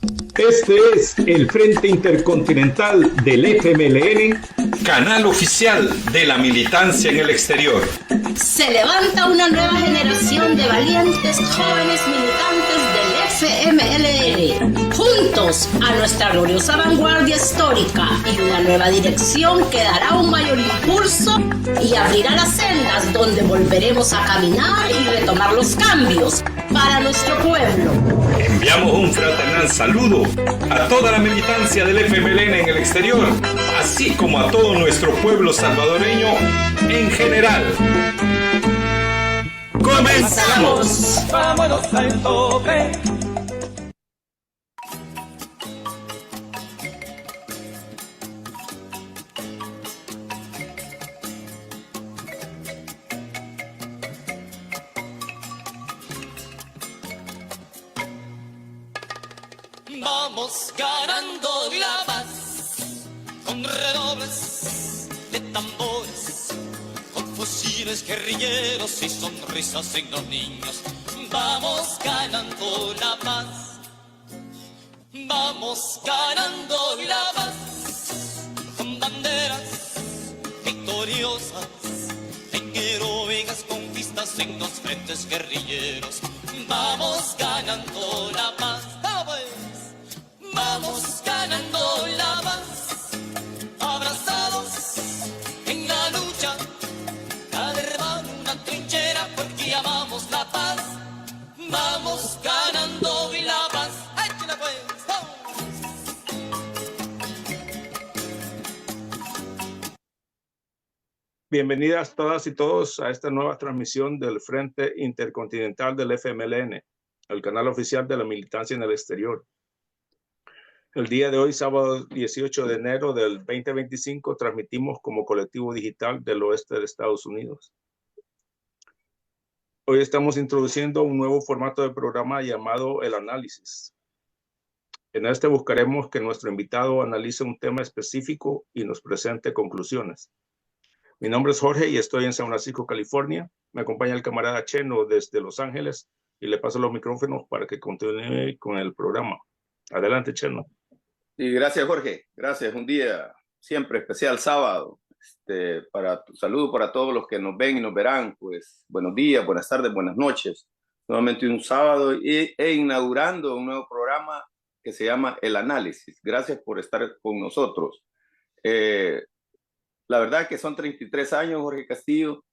Este es el Frente Intercontinental del FMLN, canal oficial de la militancia en el exterior. Se levanta una nueva generación de valientes jóvenes militantes del FMLN. Juntos a nuestra gloriosa vanguardia histórica y una nueva dirección que dará un mayor impulso y abrirá las sendas donde volveremos a caminar y retomar los cambios para nuestro pueblo. Enviamos un fraternal saludo a toda la militancia del FMLN en el exterior, así como a todo nuestro pueblo salvadoreño en general. ¡Comenzamos! ¡Vámonos al tope! Vamos ganando la paz con redobles de tambores, con fusiles guerrilleros y sonrisas en los niños. Vamos ganando la paz, vamos ganando la paz con banderas victoriosas en heroicas conquistas en los frentes guerrilleros. Vamos ganando la paz. Vamos ganando la paz, abrazados en la lucha, cada hermano una trinchera porque amamos la paz. Vamos ganando la paz, ¡échale pues! Bienvenidas todas y todos a esta nueva transmisión del Frente Intercontinental del FMLN, el canal oficial de la militancia en el exterior. El día de hoy, sábado 18 de enero del 2025, transmitimos como colectivo digital del oeste de Estados Unidos. Hoy estamos introduciendo un nuevo formato de programa llamado El Análisis. En este buscaremos que nuestro invitado analice un tema específico y nos presente conclusiones. Mi nombre es Jorge y estoy en San Francisco, California. Me acompaña el camarada Cheno desde Los Ángeles y le paso los micrófonos para que continúe con el programa. Adelante, Cheno. Y gracias, Jorge. Gracias. Un día siempre especial, sábado. Saludo para todos los que nos ven y nos verán. Pues buenos días, buenas tardes, buenas noches. Nuevamente un sábado e inaugurando un nuevo programa que se llama El Análisis. Gracias por estar con nosotros. La verdad que son 33 años, Jorge Castillo,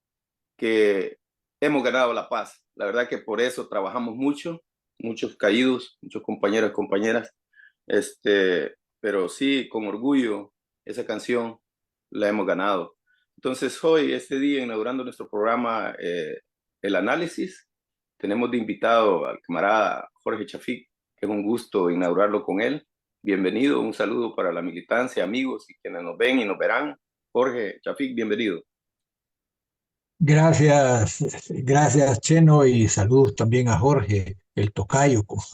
que hemos ganado la paz. La verdad que por eso trabajamos mucho, muchos caídos, muchos compañeros y compañeras. Pero sí, con orgullo, esa canción la hemos ganado. Entonces hoy, este día, inaugurando nuestro programa El Análisis, tenemos de invitado al camarada Jorge Chafik, que es un gusto inaugurarlo con él. Bienvenido, un saludo para la militancia, amigos y quienes nos ven y nos verán. Jorge Chafik, bienvenido. Gracias, gracias Cheno, y saludos también a Jorge, el tocayo, como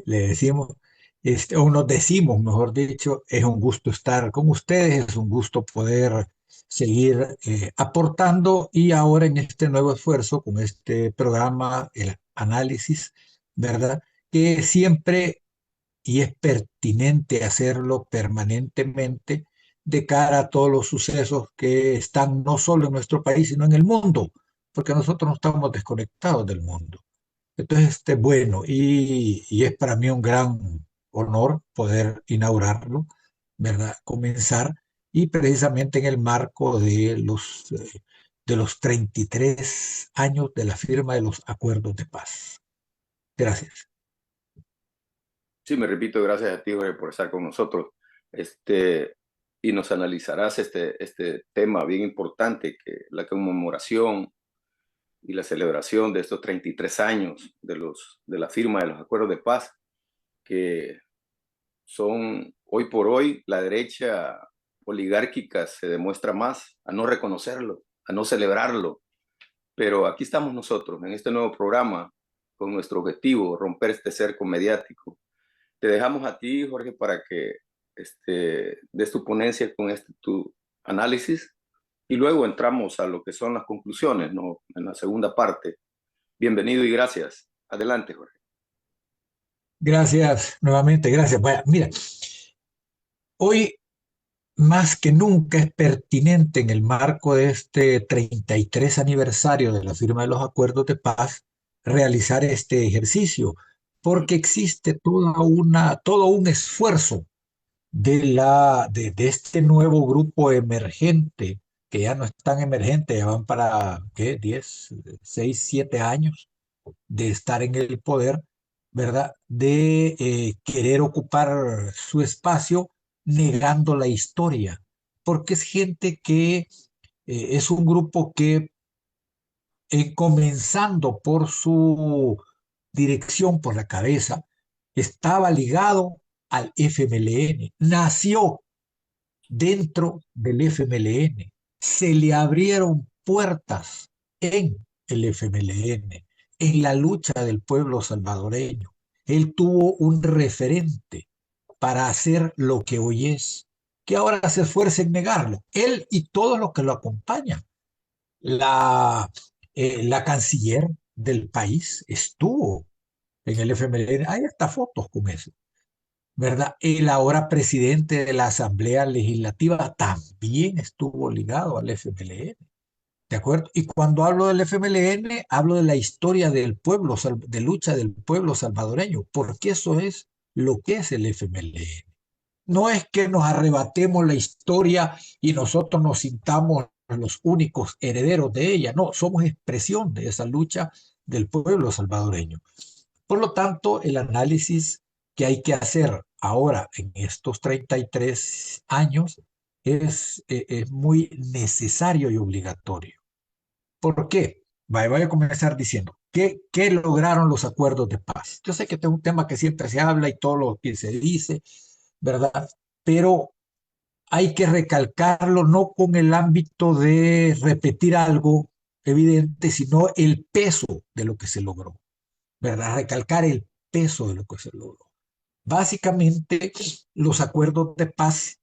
le decimos, o nos decimos, mejor dicho. Es un gusto estar con ustedes, es un gusto poder seguir aportando, y ahora en este nuevo esfuerzo con este programa, el Análisis, ¿verdad? Que siempre, y es pertinente hacerlo permanentemente, de cara a todos los sucesos que están no solo en nuestro país, sino en el mundo, porque nosotros no estamos desconectados del mundo. Entonces, bueno, y es para mí un gran honor poder inaugurarlo, ¿verdad? Comenzar, y precisamente en el marco de los 33 años de la firma de los acuerdos de paz. Gracias. Sí, me repito, gracias a ti, Jorge, por estar con nosotros. Y nos analizarás este tema bien importante, que la conmemoración y la celebración de estos 33 años de la firma de los acuerdos de paz, que son hoy por hoy la derecha oligárquica se demuestra más a no reconocerlo, a no celebrarlo. Pero aquí estamos nosotros en este nuevo programa con nuestro objetivo, romper este cerco mediático. Te dejamos a ti, Jorge, para que des tu ponencia con tu análisis, y luego entramos a lo que son las conclusiones, ¿no? En la segunda parte. Bienvenido y gracias. Adelante, Jorge. Gracias, nuevamente, gracias. Bueno, mira, hoy más que nunca es pertinente en el marco de este 33 aniversario de la firma de los acuerdos de paz realizar este ejercicio, porque existe todo un esfuerzo de este nuevo grupo emergente, que ya no es tan emergente, ya van para, ¿qué? 10, 6, 7 años de estar en el poder, ¿verdad? De querer ocupar su espacio negando la historia, porque es gente que es un grupo que, comenzando por su dirección, por la cabeza, estaba ligado al FMLN, nació dentro del FMLN, se le abrieron puertas en el FMLN, en la lucha del pueblo salvadoreño. Él tuvo un referente para hacer lo que hoy es, que ahora se esfuerza en negarlo. Él y todos los que lo acompañan. La, la canciller del país estuvo en el FMLN. Hay hasta fotos con eso, ¿verdad? El ahora presidente de la Asamblea Legislativa también estuvo ligado al FMLN, ¿de acuerdo? Y cuando hablo del FMLN, hablo de la historia del pueblo, de lucha del pueblo salvadoreño, porque eso es lo que es el FMLN. No es que nos arrebatemos la historia y nosotros nos sintamos los únicos herederos de ella, no, somos expresión de esa lucha del pueblo salvadoreño. Por lo tanto, el análisis que hay que hacer ahora en estos 33 años es muy necesario y obligatorio. ¿Por qué? Voy a comenzar diciendo, ¿qué lograron los acuerdos de paz? Yo sé que este es un tema que siempre se habla y todo lo que se dice, ¿verdad? Pero hay que recalcarlo no con el ámbito de repetir algo evidente, sino el peso de lo que se logró, ¿verdad? Recalcar el peso de lo que se logró. Básicamente, los acuerdos de paz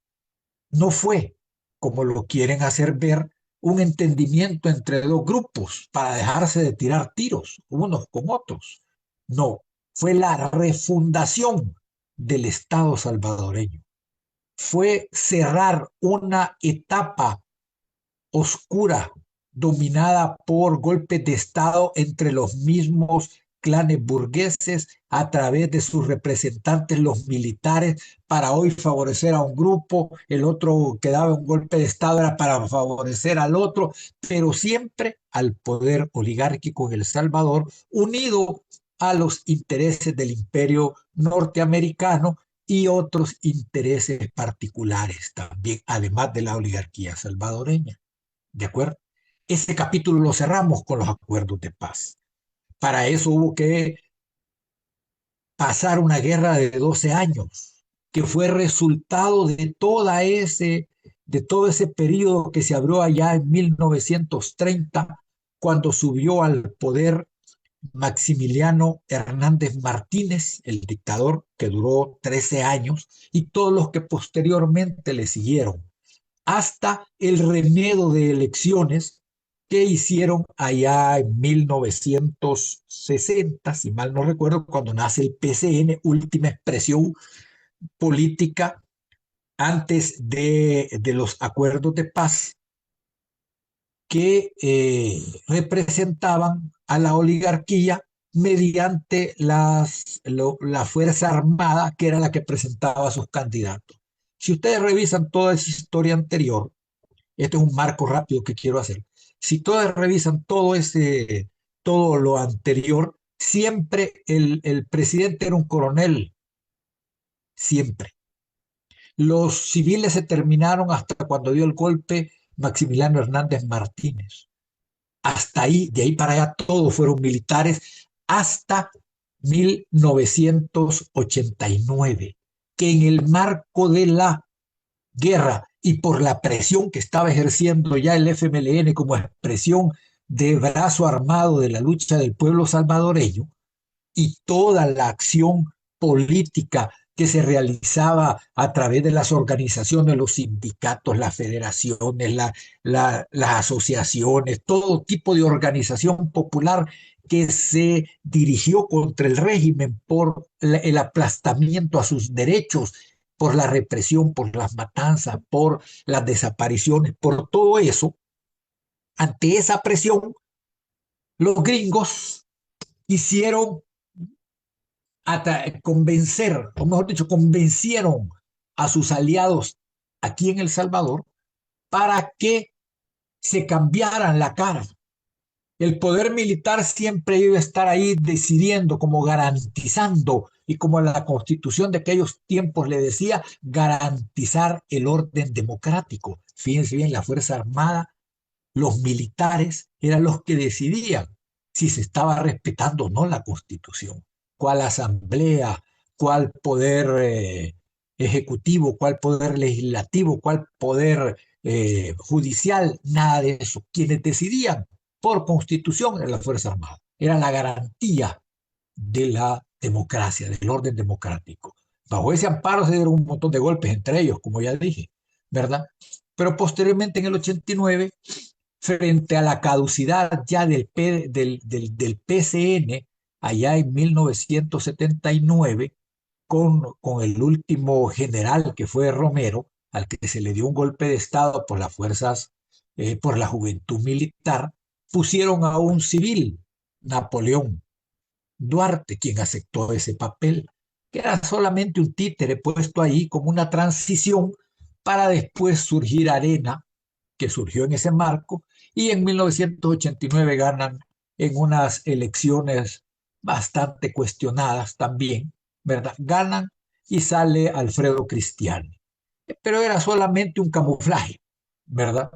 no fue, como lo quieren hacer ver, un entendimiento entre dos grupos para dejarse de tirar tiros unos con otros. No, fue la refundación del Estado salvadoreño. Fue cerrar una etapa oscura dominada por golpes de Estado entre los mismos clanes burgueses a través de sus representantes, los militares, para hoy favorecer a un grupo, el otro que daba un golpe de Estado era para favorecer al otro, pero siempre al poder oligárquico en El Salvador, unido a los intereses del imperio norteamericano y otros intereses particulares también, además de la oligarquía salvadoreña. ¿De acuerdo? Ese capítulo lo cerramos con los acuerdos de paz. Para eso hubo que pasar una guerra de 12 años, que fue resultado de todo ese periodo que se abrió allá en 1930, cuando subió al poder Maximiliano Hernández Martínez, el dictador que duró 13 años, y todos los que posteriormente le siguieron, hasta el remedio de elecciones que hicieron allá en 1960, si mal no recuerdo, cuando nace el PCN, última expresión política antes de los acuerdos de paz, que representaban a la oligarquía mediante la Fuerza Armada, que era la que presentaba a sus candidatos. Si ustedes revisan toda esa historia anterior, este es un marco rápido que quiero hacer. Si todos revisan todo lo anterior, siempre el presidente era un coronel, siempre. Los civiles se terminaron hasta cuando dio el golpe Maximiliano Hernández Martínez. Hasta ahí, de ahí para allá, todos fueron militares hasta 1989, que en el marco de la guerra y por la presión que estaba ejerciendo ya el FMLN como expresión de brazo armado de la lucha del pueblo salvadoreño y toda la acción política que se realizaba a través de las organizaciones, los sindicatos, las federaciones, las asociaciones, todo tipo de organización popular que se dirigió contra el régimen por el aplastamiento a sus derechos, por la represión, por las matanzas, por las desapariciones, por todo eso. Ante esa presión, los gringos quisieron convencer, o mejor dicho, convencieron a sus aliados aquí en El Salvador para que se cambiaran la cara. El poder militar siempre iba a estar ahí decidiendo, como garantizando, y como la Constitución de aquellos tiempos le decía, garantizar el orden democrático. Fíjense bien, la Fuerza Armada, los militares eran los que decidían si se estaba respetando o no la Constitución, cuál asamblea, cuál poder ejecutivo, cuál poder legislativo, cuál poder judicial, nada de eso. Quienes decidían por Constitución era la Fuerza Armada, era la garantía de la democracia, del orden democrático. Bajo ese amparo se dieron un montón de golpes entre ellos, como ya dije, ¿verdad? Pero posteriormente en el 89, frente a la caducidad ya del PCN, allá en 1979, con el último general que fue Romero, al que se le dio un golpe de Estado por las fuerzas, por la juventud militar, pusieron a un civil, Napoleón Duarte, quien aceptó ese papel, que era solamente un títere puesto ahí como una transición para después surgir Arena, que surgió en ese marco, y en 1989 ganan en unas elecciones bastante cuestionadas también, ¿verdad? Ganan y sale Alfredo Cristiani. Pero era solamente un camuflaje, ¿verdad?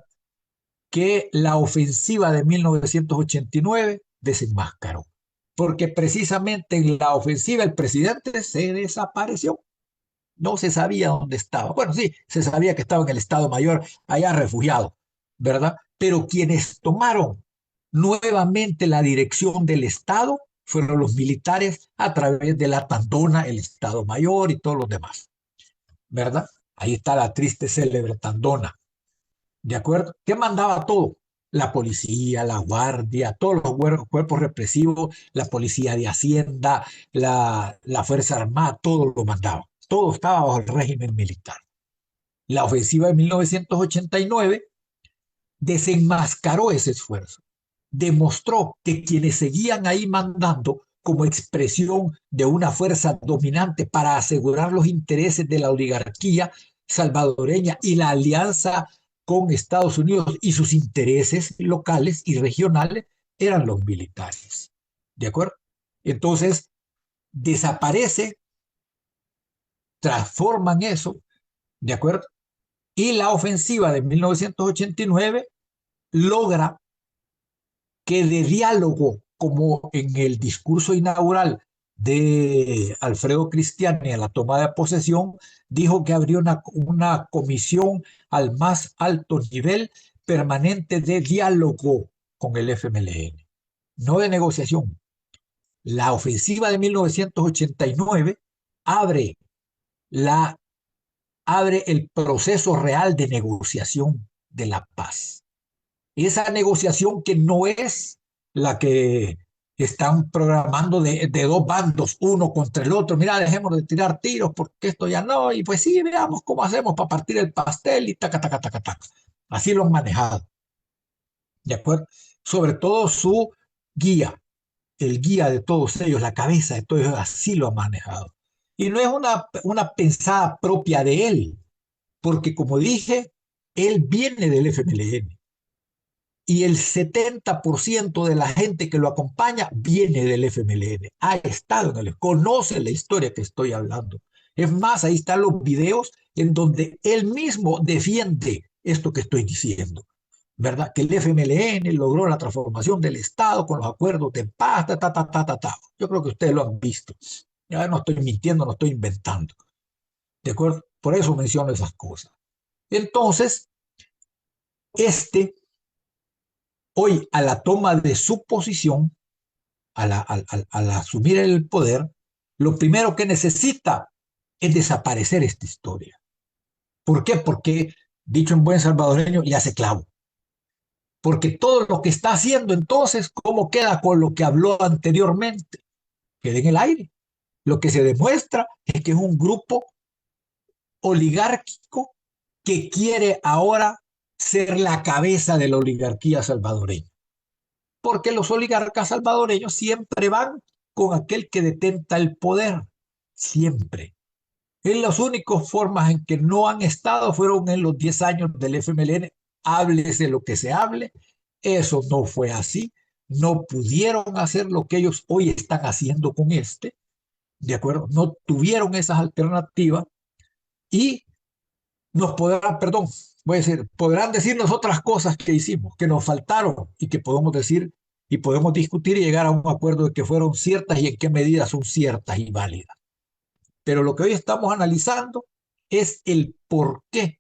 Que la ofensiva de 1989 desenmascaró. Porque precisamente en la ofensiva el presidente se desapareció. No se sabía dónde estaba. Bueno, sí, se sabía que estaba en el Estado Mayor, allá refugiado, ¿verdad? Pero quienes tomaron nuevamente la dirección del Estado fueron los militares a través de la Tandona, el Estado Mayor y todos los demás, ¿verdad? Ahí está la triste, célebre Tandona, ¿de acuerdo? ¿Qué mandaba todo? La policía, la guardia, todos los cuerpos represivos, la policía de Hacienda, la Fuerza Armada, todo lo mandaba. Todo estaba bajo el régimen militar. La ofensiva de 1989 desenmascaró ese esfuerzo. Demostró que quienes seguían ahí mandando como expresión de una fuerza dominante para asegurar los intereses de la oligarquía salvadoreña y la alianza con Estados Unidos y sus intereses locales y regionales eran los militares. ¿De acuerdo? Entonces, desaparece, transforman eso, ¿de acuerdo? Y la ofensiva de 1989 logra que de diálogo, como en el discurso inaugural de Alfredo Cristiani a la toma de posesión, dijo que habría una comisión al más alto nivel permanente de diálogo con el FMLN, no de negociación. La ofensiva de 1989 abre el proceso real de negociación de la paz. Esa negociación que no es la que están programando de dos bandos, uno contra el otro. Mira, dejemos de tirar tiros porque esto ya no, y pues sí, veamos cómo hacemos para partir el pastel y taca, taca, taca, taca. Así lo han manejado. ¿De acuerdo? Sobre todo su guía, el guía de todos ellos, la cabeza de todos ellos, así lo ha manejado. Y no es una pensada propia de él, porque como dije, él viene del FMLN. Y el 70% de la gente que lo acompaña viene del FMLN, ha estado en el, conoce la historia que estoy hablando. Es más, ahí están los videos en donde él mismo defiende esto que estoy diciendo, ¿verdad? Que el FMLN logró la transformación del Estado con los acuerdos de paz, ta, ta, ta, ta, ta, ta. Yo creo que ustedes lo han visto. Ya no estoy mintiendo, no estoy inventando. ¿De acuerdo? Por eso menciono esas cosas. Entonces, hoy, a la toma de su posición, al asumir el poder, lo primero que necesita es desaparecer esta historia. ¿Por qué? Porque, dicho en buen salvadoreño, le hace clavo. Porque todo lo que está haciendo entonces, ¿cómo queda con lo que habló anteriormente? Queda en el aire. Lo que se demuestra es que es un grupo oligárquico que quiere ahora ser la cabeza de la oligarquía salvadoreña. Porque los oligarcas salvadoreños siempre van con aquel que detenta el poder. Siempre. En las únicas formas en que no han estado fueron en los 10 años del FMLN. Háblese lo que se hable. Eso no fue así. No pudieron hacer lo que ellos hoy están haciendo con este. ¿De acuerdo? No tuvieron esas alternativas y nos podrán, perdón, voy a decir, podrán decirnos otras cosas que hicimos, que nos faltaron y que podemos decir y podemos discutir y llegar a un acuerdo de que fueron ciertas y en qué medida son ciertas y válidas. Pero lo que hoy estamos analizando es el por qué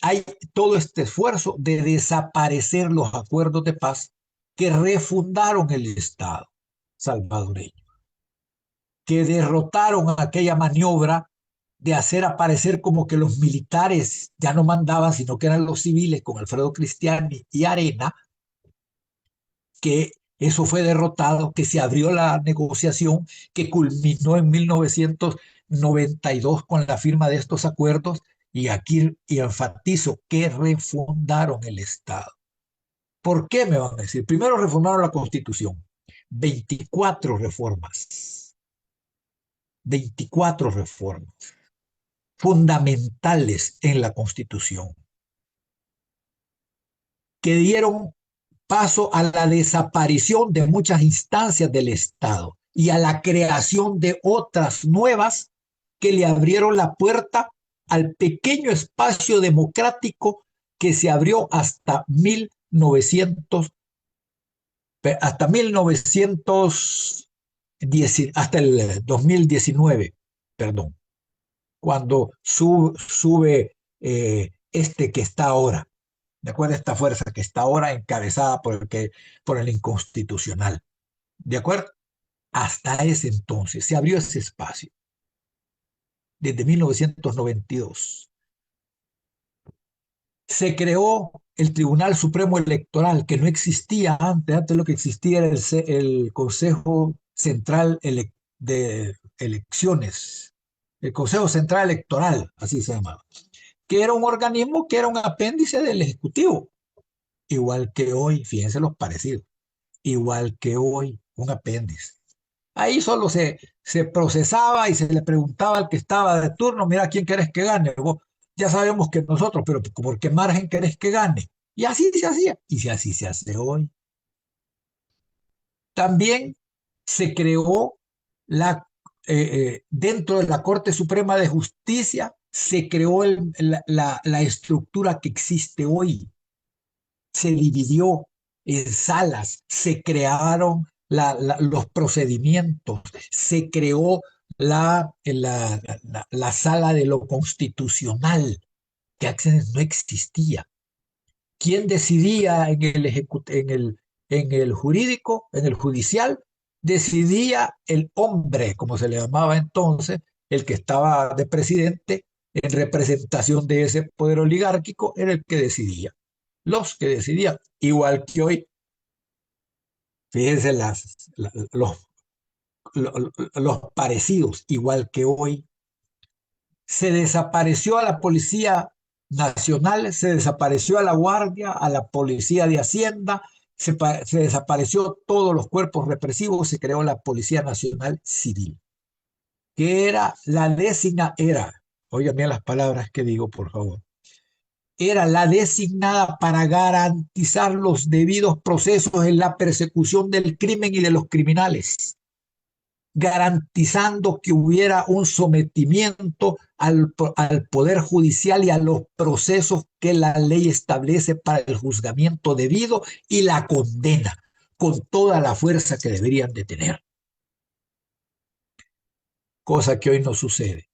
hay todo este esfuerzo de desaparecer los acuerdos de paz que refundaron el Estado salvadoreño, que derrotaron aquella maniobra de hacer aparecer como que los militares ya no mandaban, sino que eran los civiles con Alfredo Cristiani y Arena, que eso fue derrotado, que se abrió la negociación, que culminó en 1992 con la firma de estos acuerdos, y aquí enfatizo que refundaron el Estado. ¿Por qué me van a decir? Primero reformaron la Constitución, 24 reformas, 24 reformas fundamentales en la Constitución, que dieron paso a la desaparición de muchas instancias del Estado y a la creación de otras nuevas que le abrieron la puerta al pequeño espacio democrático que se abrió hasta 1910, hasta el 2019, perdón, cuando sube este que está ahora. ¿De acuerdo? Esta fuerza que está ahora encabezada por el inconstitucional. ¿De acuerdo? Hasta ese entonces se abrió ese espacio. Desde 1992. Se creó el Tribunal Supremo Electoral, que no existía antes. Antes lo que existía era el Consejo Central de Elecciones. El Consejo Central Electoral, así se llamaba. Que era un organismo que era un apéndice del Ejecutivo. Igual que hoy, fíjense los parecidos, igual que hoy, un apéndice. Ahí solo se procesaba y se le preguntaba al que estaba de turno, mira, ¿quién querés que gane? Vos, ya sabemos que nosotros, pero ¿por qué margen querés que gane? Y así se hacía, y así se hace hoy. También se creó dentro de la Corte Suprema de Justicia, se creó la estructura que existe hoy. Se dividió en salas, se crearon los procedimientos, se creó la sala de lo constitucional, que antes no existía. ¿Quién decidía en el jurídico, en el judicial? Decidía el hombre, como se le llamaba entonces, el que estaba de presidente en representación de ese poder oligárquico, era el que decidía. Los que decidían, igual que hoy. Fíjense los parecidos, igual que hoy. Se desapareció a la Policía Nacional, se desapareció a la Guardia, a la Policía de Hacienda, se desapareció todos los cuerpos represivos, se creó la Policía Nacional Civil, que oigan bien las palabras que digo, por favor, era la designada para garantizar los debidos procesos en la persecución del crimen y de los criminales, garantizando que hubiera un sometimiento al Poder Judicial y a los procesos que la ley establece para el juzgamiento debido y la condena, con toda la fuerza que deberían de tener. Cosa que hoy no sucede.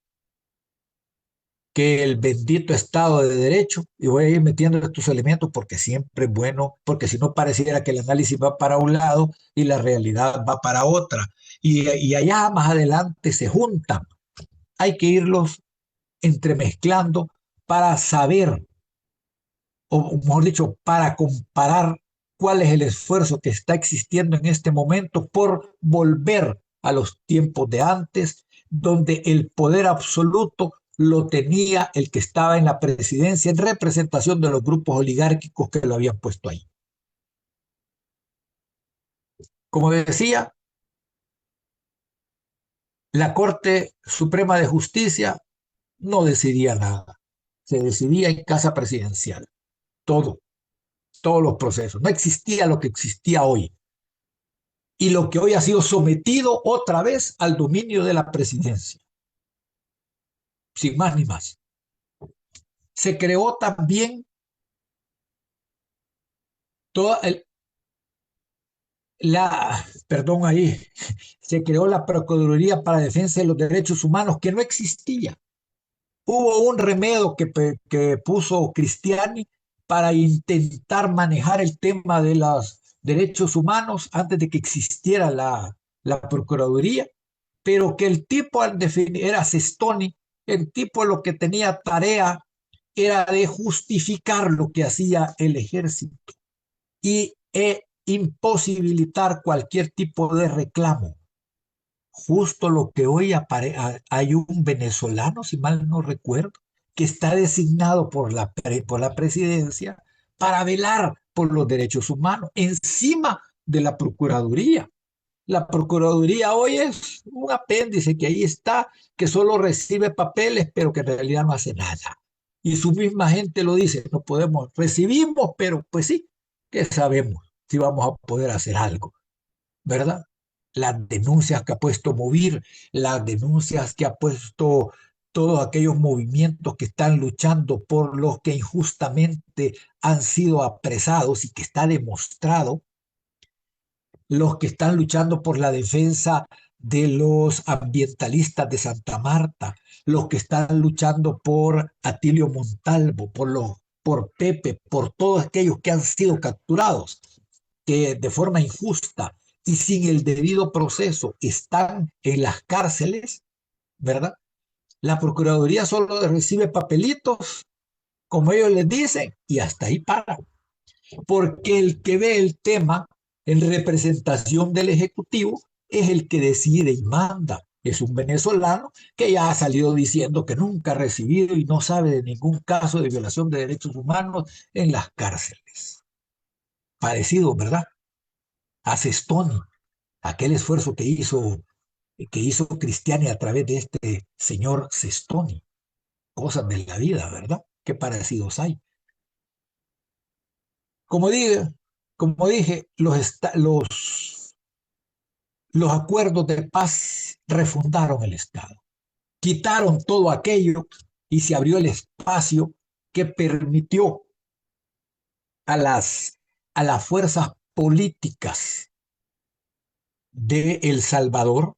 Que el bendito Estado de Derecho, y voy a ir metiendo estos elementos porque siempre es bueno, porque si no pareciera que el análisis va para un lado y la realidad va para otra, y allá más adelante se juntan. Hay que irlos entremezclando para saber o mejor dicho, para comparar cuál es el esfuerzo que está existiendo en este momento por volver a los tiempos de antes, donde el poder absoluto lo tenía el que estaba en la presidencia en representación de los grupos oligárquicos que lo habían puesto ahí. Como decía, la Corte Suprema de Justicia no decidía nada, se decidía en casa presidencial, todo, todos los procesos. No existía lo que existía hoy y lo que hoy ha sido sometido otra vez al dominio de la presidencia, sin más ni más. Se creó también toda perdón ahí, se creó la Procuraduría para Defensa de los Derechos Humanos que no existía. Hubo un remedio que puso Cristiani para intentar manejar el tema de los derechos humanos antes de que existiera la Procuraduría, pero que el tipo al definir, era Sestoni, el tipo lo que tenía tarea era de justificar lo que hacía el ejército y imposibilitar cualquier tipo de reclamo. Justo lo que hoy hay un venezolano, si mal no recuerdo, que está designado por la presidencia para velar por los derechos humanos encima de la Procuraduría. La Procuraduría hoy es un apéndice que ahí está, que solo recibe papeles, pero que en realidad no hace nada. Y su misma gente lo dice, no podemos, recibimos, pero pues sí, ¿qué sabemos si vamos a poder hacer algo? ¿Verdad? Las denuncias que ha puesto Movir, las denuncias que ha puesto todos aquellos movimientos que están luchando por los que injustamente han sido apresados y que está demostrado, los que están luchando por la defensa de los ambientalistas de Santa Marta, los que están luchando por Atilio Montalvo, por Pepe, por todos aquellos que han sido capturados, que de forma injusta y sin el debido proceso están en las cárceles, ¿verdad? La Procuraduría solo recibe papelitos, como ellos les dicen, y hasta ahí para. Porque el que ve el tema en representación del Ejecutivo es el que decide y manda. Es un venezolano que ya ha salido diciendo que nunca ha recibido y no sabe de ningún caso de violación de derechos humanos en las cárceles. Parecido, ¿verdad? A Sestoni, aquel esfuerzo que hizo Cristiani a través de este señor Sestoni. Cosas de la vida, ¿verdad? Qué parecidos hay. Como dije, los acuerdos de paz refundaron el Estado. Quitaron todo aquello y se abrió el espacio que permitió a las fuerzas políticas de El Salvador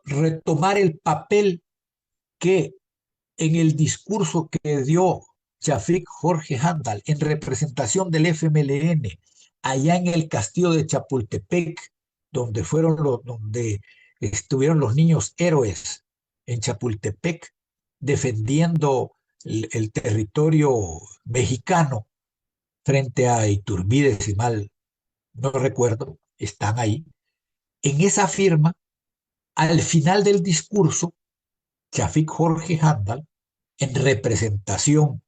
retomar el papel que en el discurso que dio Chafik Jorge Handal en representación del FMLN allá en el castillo de Chapultepec, donde estuvieron los niños héroes en Chapultepec defendiendo el territorio mexicano frente a Iturbide, si mal no recuerdo, están ahí. En esa firma, al final del discurso, Chafik Jorge Handal, en representación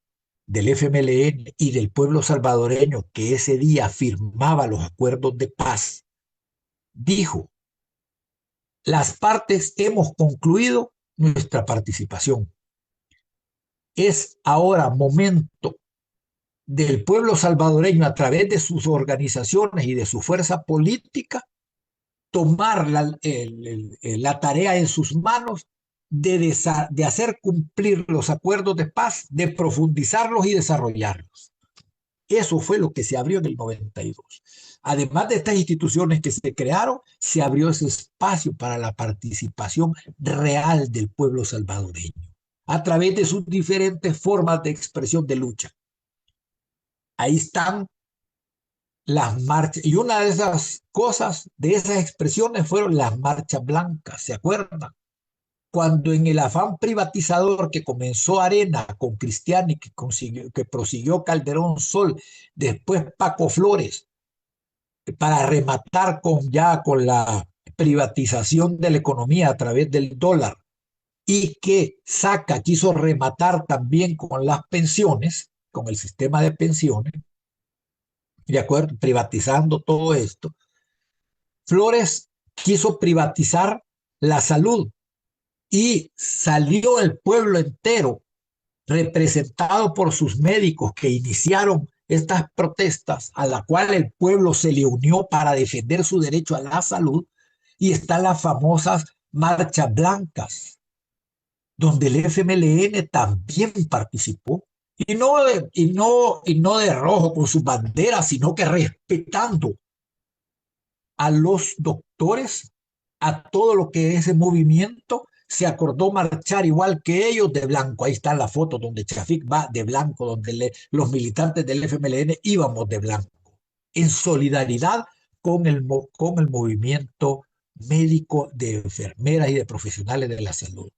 del FMLN y del pueblo salvadoreño que ese día firmaba los acuerdos de paz, dijo: las partes hemos concluido nuestra participación. Es ahora momento del pueblo salvadoreño, a través de sus organizaciones y de su fuerza política, tomar la tarea en sus manos de hacer cumplir los acuerdos de paz, de profundizarlos y desarrollarlos. Eso fue lo que se abrió en el 92. Además de estas instituciones que se crearon, se abrió ese espacio para la participación real del pueblo salvadoreño, a través de sus diferentes formas de expresión de lucha. Ahí están las marchas, y una de esas cosas, de esas expresiones, fueron las marchas blancas, ¿se acuerdan? cuando en el afán privatizador que comenzó Arena con Cristiani, que prosiguió Calderón Sol, después Paco Flores, para rematar con la privatización de la economía a través del dólar, y que quiso rematar también con las pensiones, con el sistema de pensiones, de acuerdo, privatizando todo esto. Flores quiso privatizar la salud y salió el pueblo entero, representado por sus médicos que iniciaron estas protestas, a la cual el pueblo se le unió para defender su derecho a la salud, y están las famosas marchas blancas, donde el FMLN también participó, y no de rojo con sus banderas, sino que respetando a los doctores, a todo lo que ese movimiento, se acordó marchar igual que ellos de blanco. Ahí está la foto donde Chafik va de blanco, donde los militantes del FMLN íbamos de blanco, en solidaridad con el movimiento médico, de enfermeras y de profesionales de la salud.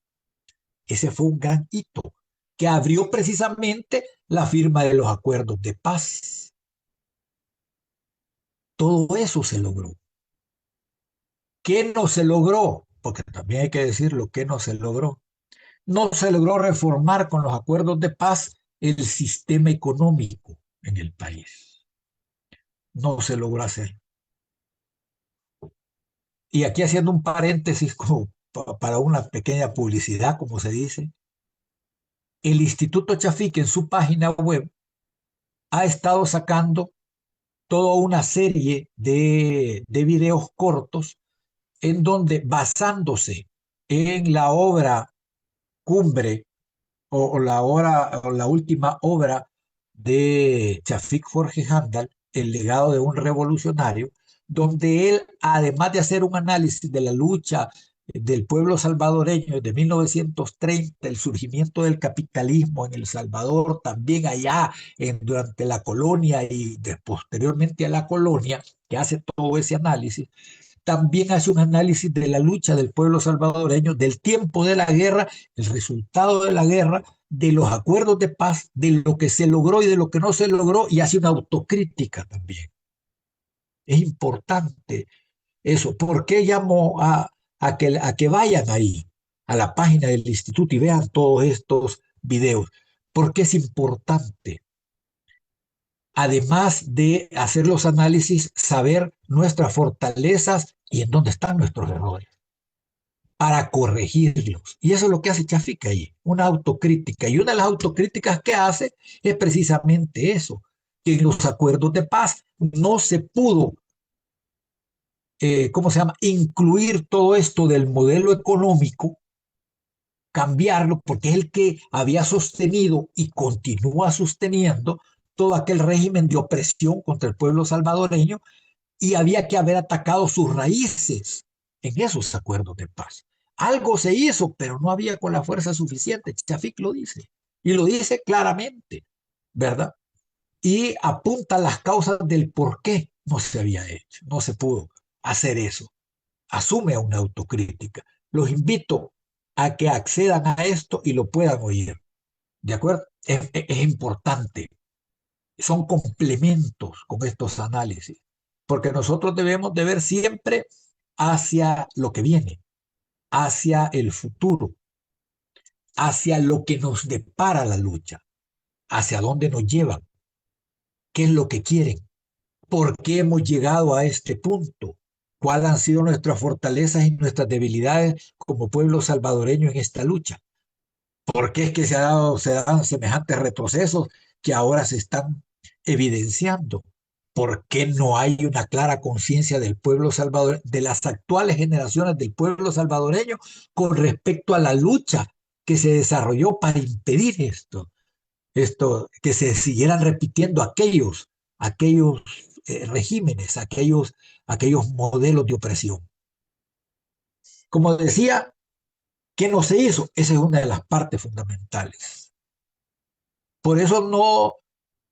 Ese fue un gran hito que abrió precisamente la firma de los acuerdos de paz. Todo eso se logró. ¿Qué no se logró? Porque también hay que decir lo que no se logró. No se logró reformar con los acuerdos de paz el sistema económico en el país. No se logró hacer. Y aquí haciendo un paréntesis como para una pequeña publicidad, como se dice, el Instituto Chafik en su página web ha estado sacando toda una serie de videos cortos en donde, basándose en la obra cumbre o la última obra de Chafik Jorge Handal, El legado de un revolucionario, donde él, además de hacer un análisis de la lucha del pueblo salvadoreño desde 1930, el surgimiento del capitalismo en El Salvador, también allá durante la colonia y posteriormente a la colonia, que hace todo ese análisis, también hace un análisis de la lucha del pueblo salvadoreño, del tiempo de la guerra, el resultado de la guerra, de los acuerdos de paz, de lo que se logró y de lo que no se logró, y hace una autocrítica también. Es importante eso. ¿Por qué llamo a que vayan ahí, a la página del instituto, y vean todos estos videos? Porque es importante, además de hacer los análisis, saber nuestras fortalezas y en dónde están nuestros errores, para corregirlos. Y eso es lo que hace Chafik ahí, una autocrítica. Y una de las autocríticas que hace es precisamente eso, que en los acuerdos de paz no se pudo, incluir todo esto del modelo económico, cambiarlo, porque es el que había sostenido y continúa sosteniendo todo aquel régimen de opresión contra el pueblo salvadoreño, y había que haber atacado sus raíces en esos acuerdos de paz. Algo se hizo, pero no había con la fuerza suficiente. Chafik lo dice, y lo dice claramente, ¿verdad? Y apunta las causas del por qué no se había hecho, no se pudo hacer eso. Asume una autocrítica. Los invito a que accedan a esto y lo puedan oír, ¿de acuerdo? Es importante. Son complementos con estos análisis, porque nosotros debemos de ver siempre hacia lo que viene, hacia el futuro, hacia lo que nos depara la lucha, hacia dónde nos llevan, qué es lo que quieren, por qué hemos llegado a este punto, cuáles han sido nuestras fortalezas y nuestras debilidades como pueblo salvadoreño en esta lucha, por qué es que se dan semejantes retrocesos que ahora se están evidenciando. ¿Por qué no hay una clara conciencia del pueblo salvadoreño, de las actuales generaciones del pueblo salvadoreño, con respecto a la lucha que se desarrolló para impedir esto, que se siguieran repitiendo aquellos regímenes, aquellos modelos de opresión? Como decía, ¿qué no se hizo? Esa es una de las partes fundamentales. Por eso no,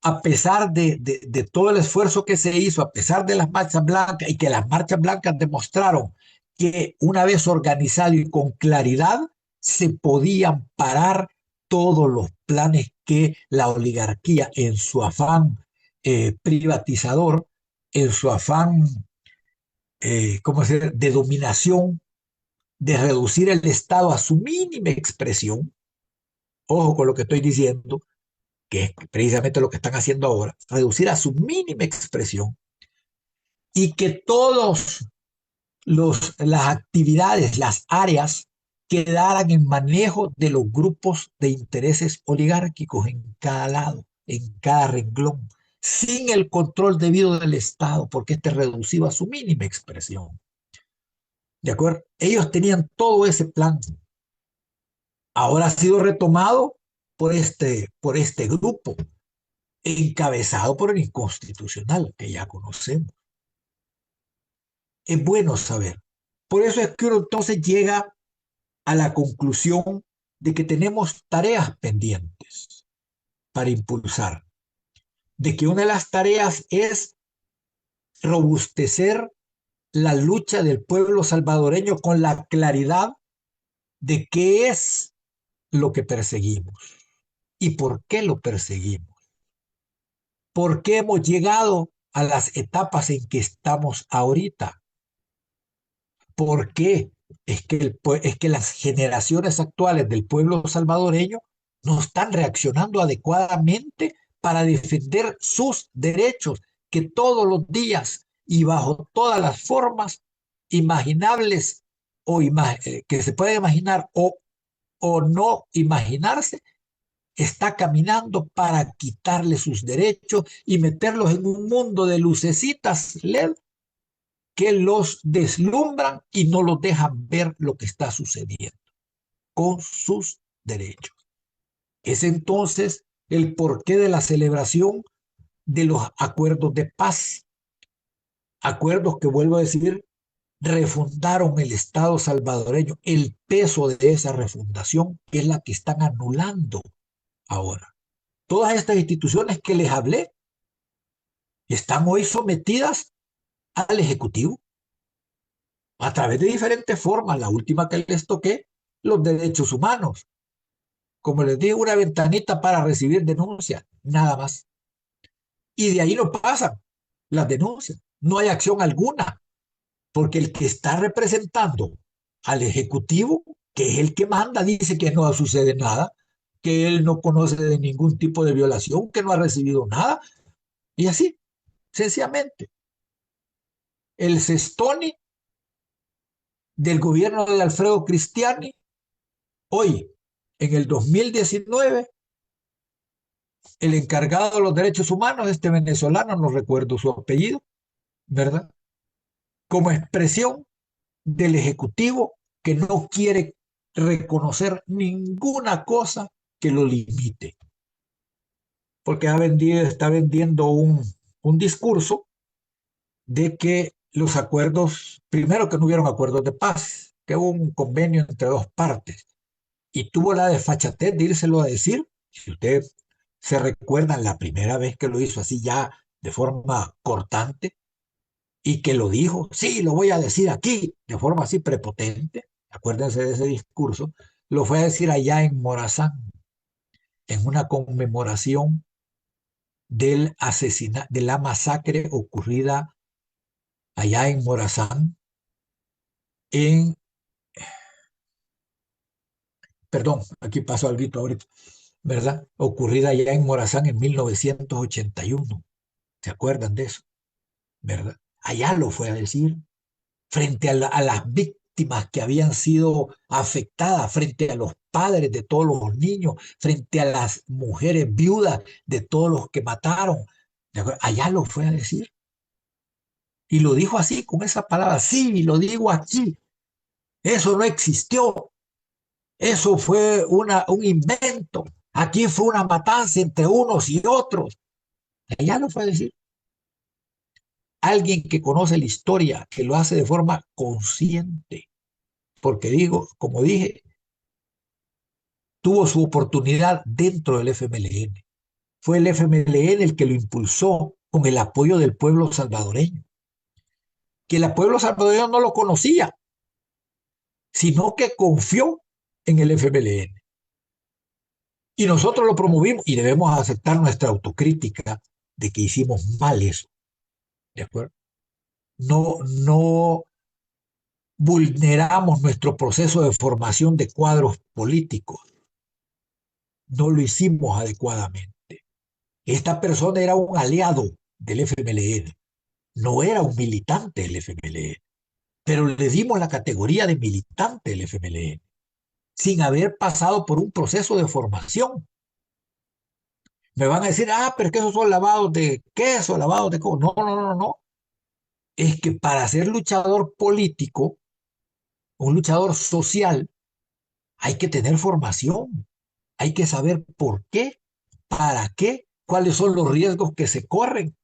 a pesar de todo el esfuerzo que se hizo, a pesar de las marchas blancas, y que las marchas blancas demostraron que una vez organizado y con claridad, se podían parar todos los planes que la oligarquía, en su afán privatizador, en su afán ¿cómo se dice?, de dominación, de reducir el Estado a su mínima expresión. Ojo con lo que estoy diciendo, que es precisamente lo que están haciendo ahora, reducir a su mínima expresión, y que todas las actividades, las áreas, quedaran en manejo de los grupos de intereses oligárquicos en cada lado, en cada renglón, sin el control debido del Estado, porque este reducido a su mínima expresión. ¿De acuerdo? Ellos tenían todo ese plan. Ahora ha sido retomado por este grupo, encabezado por el inconstitucional, que ya conocemos. Es bueno saber. Por eso es que uno entonces llega a la conclusión de que tenemos tareas pendientes para impulsar. De que una de las tareas es robustecer la lucha del pueblo salvadoreño con la claridad de qué es lo que perseguimos y por qué lo perseguimos. ¿Por qué hemos llegado a las etapas en que estamos ahorita? ¿Por qué? Es que las generaciones actuales del pueblo salvadoreño no están reaccionando adecuadamente para defender sus derechos, que todos los días y bajo todas las formas imaginables o que se puede imaginar o no imaginarse, está caminando para quitarle sus derechos y meterlos en un mundo de lucecitas LED que los deslumbran y no los dejan ver lo que está sucediendo con sus derechos. Es entonces el porqué de la celebración de los acuerdos de paz. Acuerdos que, vuelvo a decir, refundaron el Estado salvadoreño. El peso de esa refundación es la que están anulando ahora. Todas estas instituciones que les hablé están hoy sometidas al Ejecutivo a través de diferentes formas. La última que les toqué, los derechos humanos. Como les dije, una ventanita para recibir denuncias, nada más. Y de ahí no pasan las denuncias. No hay acción alguna, porque el que está representando al Ejecutivo, que es el que manda, dice que no sucede nada, que él no conoce de ningún tipo de violación, que no ha recibido nada. Y así, sencillamente. El Cestoni del gobierno de Alfredo Cristiani, hoy, en el 2019, el encargado de los derechos humanos, este venezolano, no recuerdo su apellido, ¿verdad?, como expresión del Ejecutivo que no quiere reconocer ninguna cosa que lo limite. Porque está vendiendo un discurso de que los acuerdos, primero que no hubieron acuerdos de paz, que hubo un convenio entre dos partes, y tuvo la desfachatez de írselo a decir. Si ustedes se recuerdan la primera vez que lo hizo así ya de forma cortante, y que lo dijo, sí, lo voy a decir aquí, de forma así prepotente, acuérdense de ese discurso, lo fue a decir allá en Morazán, en una conmemoración de la masacre ocurrida allá en Morazán, perdón, aquí pasó algo ahorita, ¿verdad? Ocurrida allá en Morazán en 1981. ¿Se acuerdan de eso? ¿Verdad? Allá lo fue a decir, frente a las víctimas que habían sido afectadas, frente a los padres de todos los niños, frente a las mujeres viudas de todos los que mataron. Allá lo fue a decir. Y lo dijo así, con esa palabra, sí, lo digo aquí. Eso no existió. Eso fue un invento. Aquí fue una matanza entre unos y otros. Allá lo fue a decir. Alguien que conoce la historia, que lo hace de forma consciente. Porque como dije, tuvo su oportunidad dentro del FMLN. Fue el FMLN el que lo impulsó con el apoyo del pueblo salvadoreño. Que el pueblo salvadoreño no lo conocía, sino que confió en el FMLN. Y nosotros lo promovimos y debemos aceptar nuestra autocrítica de que hicimos mal eso. ¿De acuerdo? No vulneramos nuestro proceso de formación de cuadros políticos. No lo hicimos adecuadamente. Esta persona era un aliado del FMLN, no era un militante del FMLN, pero le dimos la categoría de militante del FMLN, sin haber pasado por un proceso de formación. Me van a decir, pero es que esos son lavados de queso, lavados de coco. No. Es que para ser luchador político, un luchador social, hay que tener formación, hay que saber por qué, para qué, cuáles son los riesgos que se corren,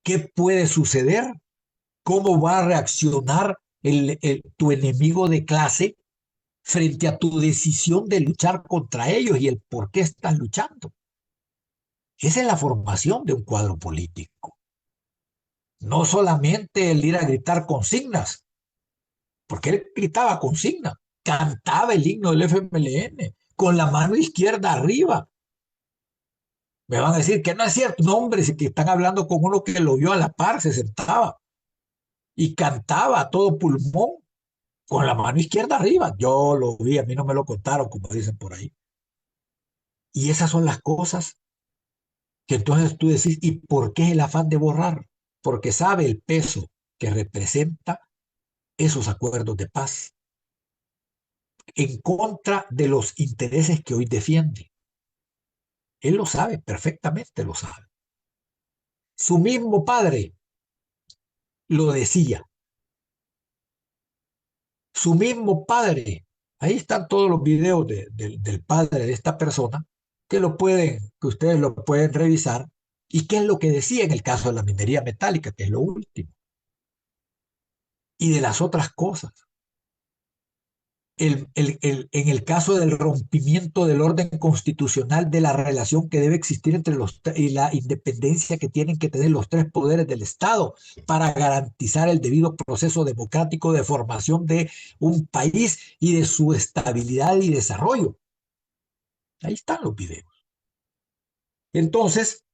qué puede suceder, cómo va a reaccionar tu enemigo de clase frente a tu decisión de luchar contra ellos y el por qué estás luchando. Esa es la formación de un cuadro político. No solamente el ir a gritar consignas, porque él gritaba consignas, cantaba el himno del FMLN con la mano izquierda arriba. Me van a decir que no es cierto. No, hombre, si que están hablando con uno que lo vio a la par, se sentaba y cantaba a todo pulmón con la mano izquierda arriba. Yo lo vi, a mí no me lo contaron, como dicen por ahí. Y esas son las cosas que entonces tú decís, ¿y por qué el afán de borrar? Porque sabe el peso que representa esos acuerdos de paz en contra de los intereses que hoy defiende. Él lo sabe, perfectamente lo sabe. Su mismo padre lo decía. Su mismo padre. Ahí están todos los videos del padre de esta persona que ustedes lo pueden revisar. ¿Y qué es lo que decía en el caso de la minería metálica, que es lo último? Y de las otras cosas. En el caso del rompimiento del orden constitucional de la relación que debe existir entre y la independencia que tienen que tener los tres poderes del Estado para garantizar el debido proceso democrático de formación de un país y de su estabilidad y desarrollo. Ahí están los videos. Entonces,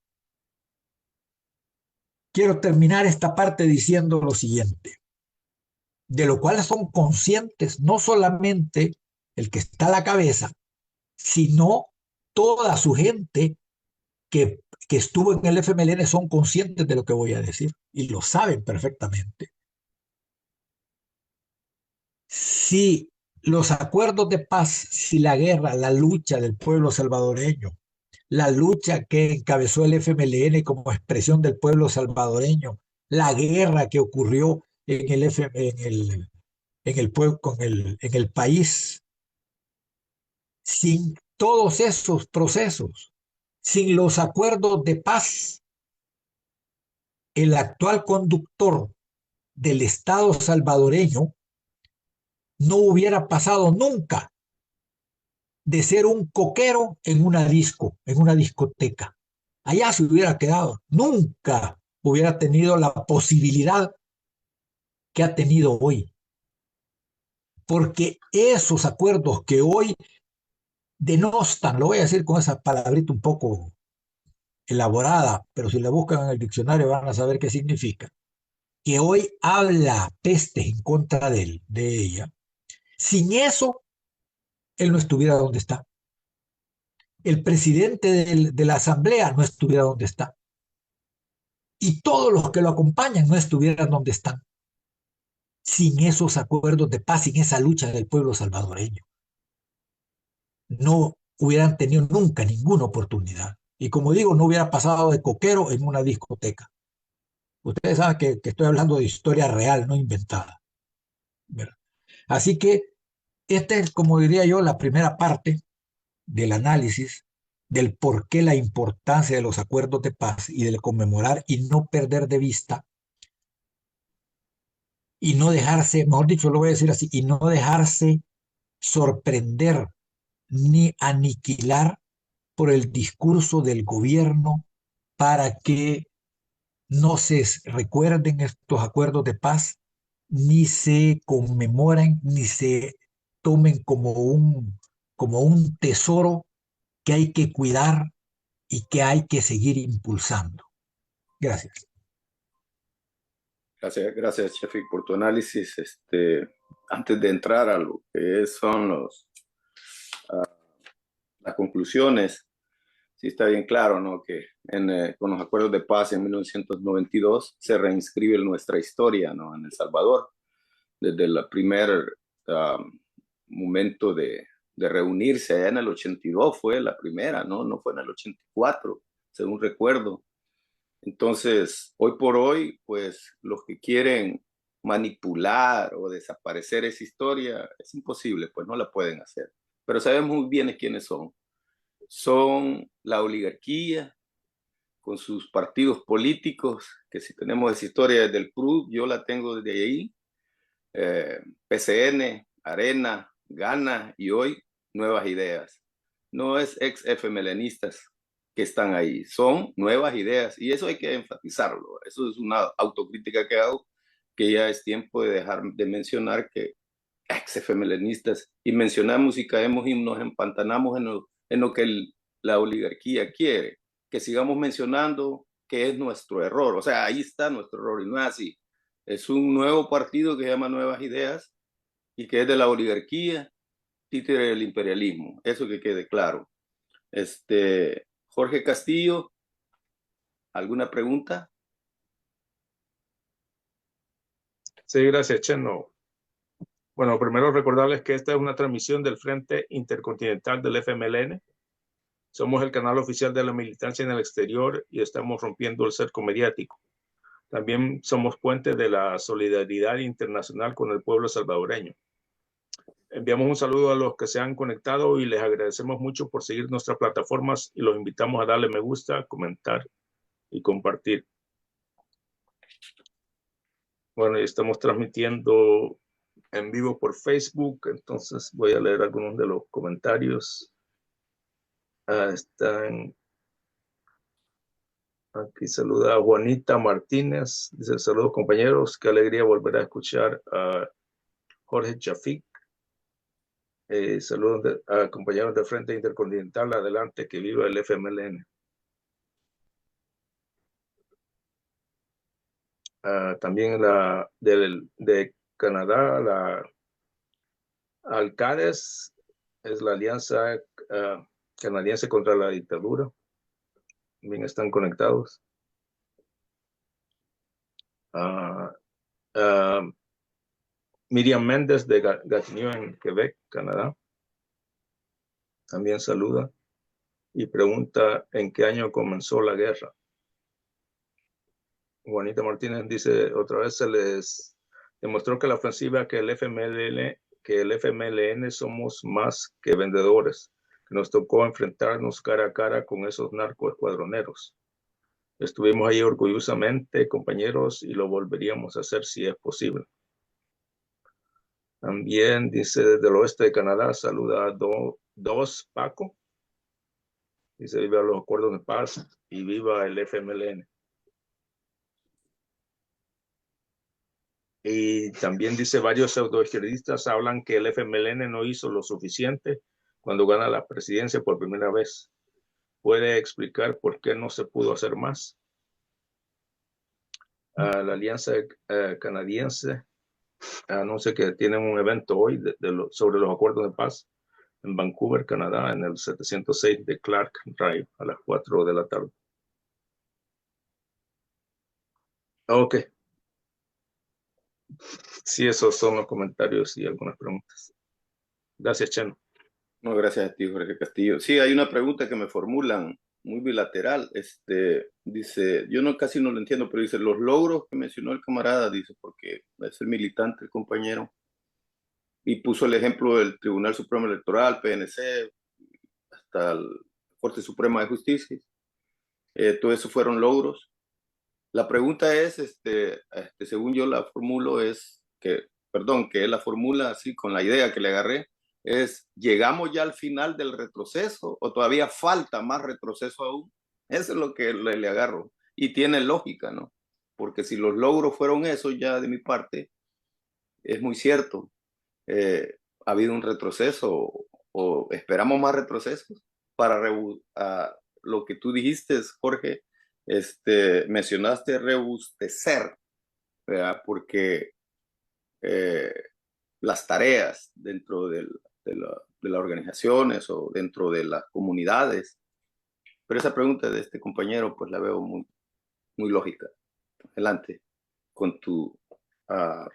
quiero terminar esta parte diciendo lo siguiente, de lo cual son conscientes no solamente el que está a la cabeza, sino toda su gente que estuvo en el FMLN son conscientes de lo que voy a decir y lo saben perfectamente. Si los acuerdos de paz, si la guerra, la lucha del pueblo salvadoreño, la lucha que encabezó el FMLN como expresión del pueblo salvadoreño, la guerra que ocurrió en el país, sin todos esos procesos, sin los acuerdos de paz, el actual conductor del Estado salvadoreño no hubiera pasado nunca de ser un coquero en una discoteca. Allá se hubiera quedado. Nunca hubiera tenido la posibilidad que ha tenido hoy. Porque esos acuerdos que hoy denostan, lo voy a decir con esa palabrita un poco elaborada, pero si la buscan en el diccionario van a saber qué significa, que hoy habla peste en contra de ella. Sin eso, él no estuviera donde está. El presidente de la asamblea no estuviera donde está. Y todos los que lo acompañan no estuvieran donde están. Sin esos acuerdos de paz, sin esa lucha del pueblo salvadoreño. No hubieran tenido nunca ninguna oportunidad. Y como digo, no hubiera pasado de coquero en una discoteca. Ustedes saben que estoy hablando de historia real, no inventada. ¿Verdad? Así que esta es, como diría yo, la primera parte del análisis del por qué la importancia de los acuerdos de paz y del conmemorar y no perder de vista y no dejarse, mejor dicho, lo voy a decir así, y no dejarse sorprender ni aniquilar por el discurso del gobierno para que no se recuerden estos acuerdos de paz, ni se conmemoren, ni se tomen como un tesoro que hay que cuidar y que hay que seguir impulsando. Gracias. Gracias, Sheffield, por tu análisis. Antes de entrar a lo que son las conclusiones, sí está bien claro, ¿no? Que con los acuerdos de paz en 1992 se reinscribe nuestra historia, ¿no? En El Salvador, desde el primer momento de reunirse allá en el 82 fue la primera, ¿no? No fue en el 84, según recuerdo. Entonces, hoy por hoy, pues los que quieren manipular o desaparecer esa historia es imposible, pues no la pueden hacer. Pero sabemos muy bien quiénes son. Son la oligarquía con sus partidos políticos, que si tenemos esa historia desde el PRU, yo la tengo desde ahí, PCN, Arena, Gana y hoy Nuevas Ideas. No es ex FMLNistas que están ahí, son nuevas ideas y eso hay que enfatizarlo. Eso es una autocrítica que hago, que ya es tiempo de dejar de mencionar que ex FMLNistas y mencionamos y caemos y nos empantanamos en lo que la oligarquía quiere, que sigamos mencionando que es nuestro error. O sea, ahí está nuestro error y no es así. Es un nuevo partido que se llama Nuevas Ideas y que es de la oligarquía, títere del imperialismo. Eso que quede claro. Jorge Castillo, ¿alguna pregunta? Sí, gracias, Cheno. Bueno, primero recordarles que esta es una transmisión del Frente Intercontinental del FMLN. Somos el canal oficial de la militancia en el exterior y estamos rompiendo el cerco mediático. También somos puente de la solidaridad internacional con el pueblo salvadoreño. Enviamos un saludo a los que se han conectado y les agradecemos mucho por seguir nuestras plataformas y los invitamos a darle me gusta, comentar y compartir. Bueno, y estamos transmitiendo en vivo por Facebook, entonces voy a leer algunos de los comentarios. Aquí saluda a Juanita Martínez, dice saludos compañeros, qué alegría volver a escuchar a Jorge Chafik. Saludos a compañeros de Frente Intercontinental, adelante, que viva el FMLN. También de Canadá, la ALCADES es la Alianza Canadiense contra la Dictadura. También están conectados. Miriam Méndez de Gatineau en Quebec, Canadá. También saluda y pregunta en qué año comenzó la guerra. Juanita Martínez dice, otra vez se les demostró que la ofensiva que el FMLN somos más que vendedores, que nos tocó enfrentarnos cara a cara con esos narcoescuadroneros. Estuvimos ahí orgullosamente, compañeros, y lo volveríamos a hacer si es posible. También dice desde el oeste de Canadá, saluda a Dos Paco. Dice, viva los acuerdos de paz y viva el FMLN. Y también dice, varios pseudoizquierdistas hablan que el FMLN no hizo lo suficiente cuando gana la presidencia por primera vez. ¿Puede explicar por qué no se pudo hacer más? La Alianza Canadiense anuncia que tienen un evento hoy sobre los acuerdos de paz en Vancouver, Canadá, en el 706 de Clark Drive a las 4 de la tarde. Ok. Sí, esos son los comentarios y algunas preguntas. Gracias, Cheno. No, gracias a ti, Jorge Castillo. Sí, hay una pregunta que me formulan muy bilateral. Dice, yo casi no lo entiendo, pero dice, los logros que mencionó el camarada, dice, porque es el militante, el compañero, y puso el ejemplo del Tribunal Supremo Electoral, PNC, hasta la Corte Suprema de Justicia. Todo eso fueron logros. La pregunta es, según yo la formulo, que él la formula así con la idea que le agarré, es, ¿llegamos ya al final del retroceso o todavía falta más retroceso aún? Eso es lo que le agarro. Y tiene lógica, ¿no? Porque si los logros fueron eso, ya de mi parte, es muy cierto. ha habido un retroceso o esperamos más retrocesos para lo que tú dijiste, Jorge, mencionaste rebustecer, ¿verdad? Porque las tareas dentro de las organizaciones o dentro de las comunidades, pero esa pregunta de este compañero pues la veo muy, muy lógica. Adelante con tu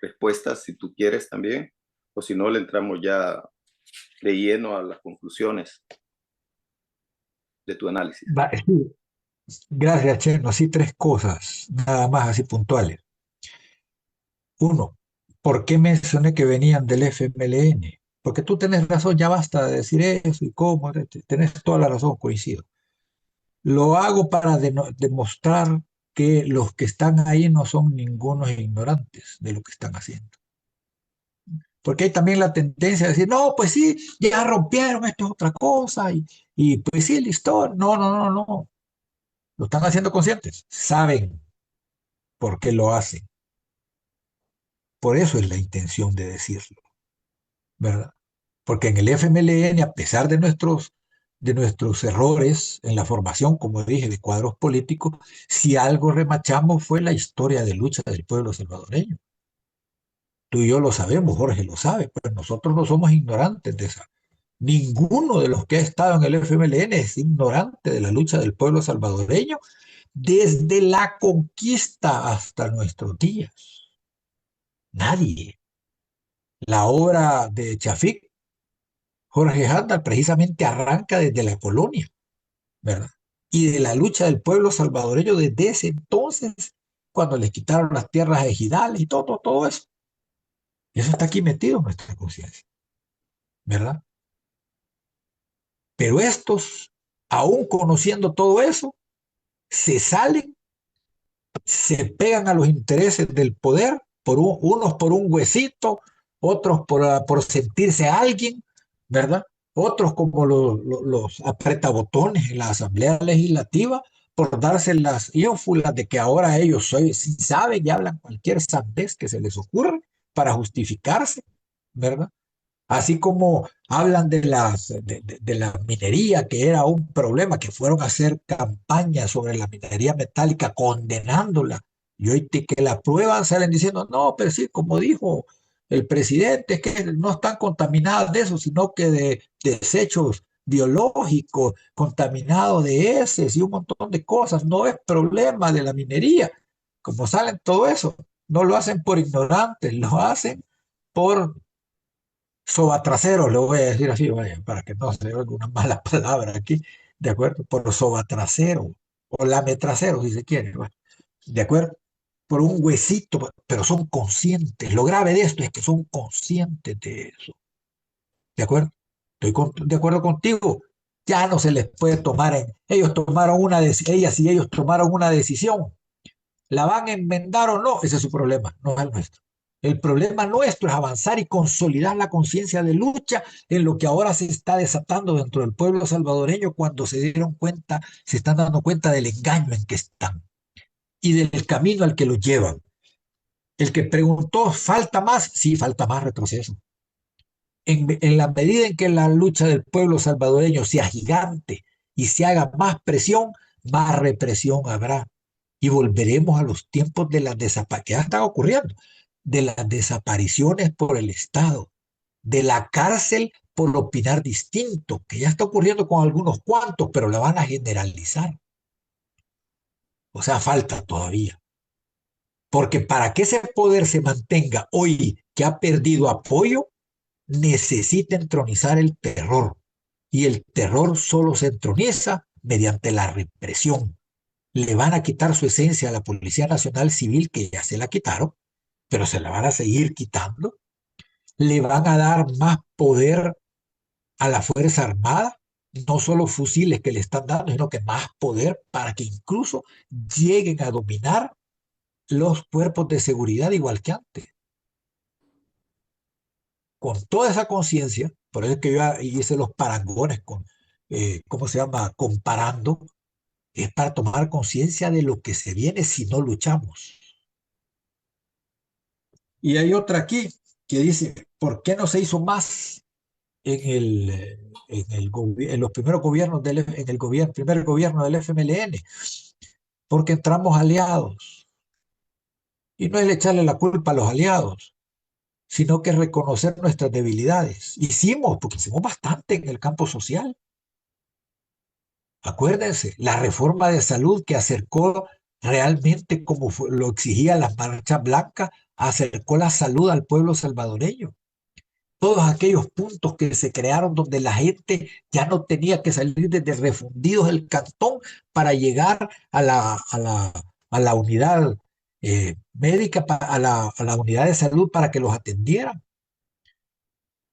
respuesta, si tú quieres también, o si no, le entramos ya de lleno a las conclusiones de tu análisis. Sí, gracias, Cheno. Sí, tres cosas, nada más así puntuales. Uno, ¿por qué mencioné que venían del FMLN? Porque tú tenés razón, ya basta de decir eso y cómo, tenés toda la razón, coincido. Lo hago para demostrar que los que están ahí no son ningunos ignorantes de lo que están haciendo. Porque hay también la tendencia de decir, no, pues sí, ya rompieron, esto es otra cosa, y pues sí, la historia. No, no, no, no. Lo están haciendo conscientes, saben por qué lo hacen. Por eso es la intención de decirlo, ¿verdad? Porque en el FMLN, a pesar de nuestros errores en la formación, como dije, de cuadros políticos, si algo remachamos fue la historia de lucha del pueblo salvadoreño. Tú y yo lo sabemos, Jorge lo sabe, pero nosotros no somos ignorantes de esa. Ninguno de los que ha estado en el FMLN es ignorante de la lucha del pueblo salvadoreño desde la conquista hasta nuestros días. Nadie. La obra de Chafik, Jorge Handel, precisamente arranca desde la colonia, ¿verdad? Y de la lucha del pueblo salvadoreño desde ese entonces, cuando les quitaron las tierras ejidales y todo eso. Y eso está aquí metido en nuestra conciencia, ¿verdad? Pero estos, aún conociendo todo eso, se salen, se pegan a los intereses del poder, unos por un huesito, otros por sentirse alguien, ¿verdad? Otros como los apretabotones en la Asamblea Legislativa, por darse las ínfulas de que ahora ellos sí saben y hablan cualquier sandez que se les ocurre para justificarse, ¿verdad? Así como hablan de la minería, que era un problema, que fueron a hacer campaña sobre la minería metálica condenándola, y hoy que la prueban salen diciendo, no, pero sí, como dijo el presidente, es que no están contaminadas de eso, sino que de desechos biológicos, contaminados de heces y un montón de cosas, no es problema de la minería. Como salen todo eso, no lo hacen por ignorantes, lo hacen por sobatraseros, le voy a decir así, vaya, para que no se oiga una mala palabra aquí, ¿de acuerdo? Por sobatrasero, o lametrasero, si se quiere, ¿va? ¿De acuerdo? Por un huesito, pero son conscientes. Lo grave de esto es que son conscientes de eso, ¿de acuerdo? De acuerdo contigo. Ya no se les puede tomar ellos tomaron ellas y ellos tomaron una decisión. ¿La van a enmendar o no? Ese es su problema, no es el nuestro. El problema nuestro es avanzar y consolidar la conciencia de lucha en lo que ahora se está desatando dentro del pueblo salvadoreño cuando se están dando cuenta del engaño en que están y del camino al que los llevan. El que preguntó, ¿falta más? Sí, falta más retroceso. En la medida en que la lucha del pueblo salvadoreño sea gigante y se haga más presión, más represión habrá. Y volveremos a los tiempos de las desapariciones, que ya están ocurriendo, de las desapariciones por el Estado, de la cárcel por opinar distinto, que ya está ocurriendo con algunos cuantos, pero la van a generalizar. O sea, falta todavía. Porque para que ese poder se mantenga hoy que ha perdido apoyo, necesita entronizar el terror. Y el terror solo se entroniza mediante la represión. Le van a quitar su esencia a la Policía Nacional Civil, que ya se la quitaron, pero se la van a seguir quitando. Le van a dar más poder a la Fuerza Armada, no solo fusiles que le están dando, sino que más poder para que incluso lleguen a dominar los cuerpos de seguridad igual que antes. Con toda esa conciencia, por eso es que yo hice los parangones con, ¿cómo se llama? Comparando, es para tomar conciencia de lo que se viene si no luchamos. Y hay otra aquí que dice, ¿por qué no se hizo más en los primeros gobiernos en el primer gobierno del FMLN? Porque entramos aliados. Y no es echarle la culpa a los aliados, sino que reconocer nuestras debilidades. Porque hicimos bastante en el campo social. Acuérdense, la reforma de salud que acercó realmente, como lo exigía la Marcha Blanca, acercó la salud al pueblo salvadoreño. Todos aquellos puntos que se crearon donde la gente ya no tenía que salir desde refundidos del cantón para llegar a la unidad médica, a la unidad de salud para que los atendieran.